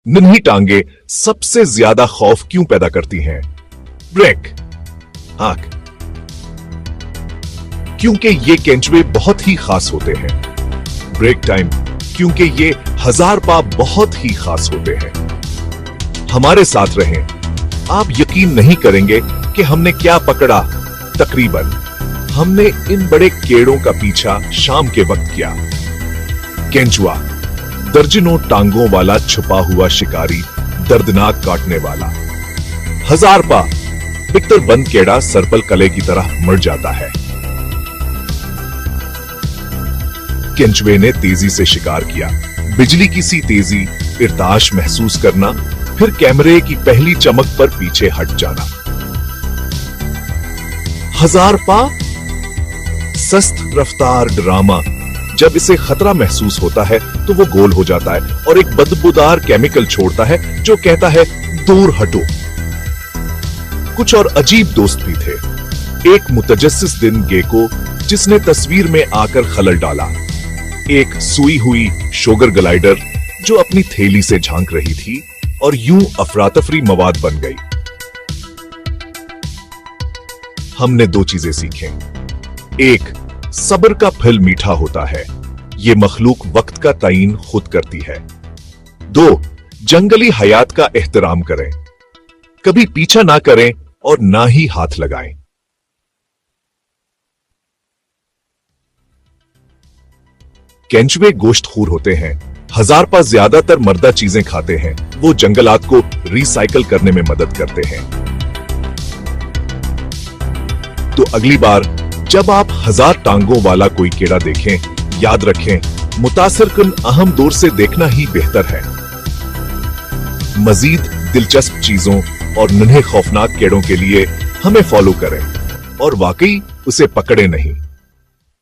नन्ही टांगे सबसे ज्यादा खौफ क्यों पैदा करती हैं? ब्रेक, आंख, क्योंकि ये केंचुए बहुत ही खास होते हैं। ब्रेक टाइम, क्योंकि ये 1000 पा बहुत ही खास होते हैं। हमारे साथ रहें, आप यकीन नहीं करेंगे कि हमने क्या पकड़ा। तकरीबन हमने इन बड़े केड़ों का पीछा शाम के वक्त किया। केंचुआ, दर्जनों टांगों वाला छुपा हुआ शिकारी, दर्दनाक काटने वाला। 1000 पा बिकतर बंद केड़ा सर्पल कले की तरह मर जाता है। केंचुए ने तेजी से शिकार किया। बिजली की सी तेजी, इर्ताश महसूस करना, फिर कैमरे की पहली चमक पर पीछे हट जाना। 1000 पा सस्त रफ्तार ड्रामा। जब इसे खतरा महसूस होता है तो वो गोल हो जाता है और एक बदबूदार केमिकल छोड़ता है जो कहता है दूर हटो। कुछ और अजीब दोस्त भी थे। एक मुतजस्सिस दिन गेको, जिसने तस्वीर में आकर खलल डाला। एक सुई हुई शोगर ग्लाइडर जो अपनी थैली से झांक रही थी और यूं अफरातफरी मवाद बन गई। हमने 2 चीजें सीखें। एक, सब्र का फल मीठा होता है, ये मखलूक वक्त का तयीन खुद करती है। 2, जंगली हयात का एहतराम करें, कभी पीछा ना करें और ना ही हाथ लगाएं। केंचुए गोश्तखोर होते हैं। 1000 पा ज्यादातर मर्दा चीजें खाते हैं। वो जंगलात को रिसाइकल करने में मदद करते हैं। तो अगली बार जब आप 1000 टांगों वाला कोई कीड़ा देखें, याद रखें, मुतासिरकुन अहम दौर से देखना ही बेहतर है। मजीद दिलचस्प चीजों और नन्हे खौफनाक कीड़ों के लिए हमें फॉलो करें और वाकई उसे पकड़े नहीं।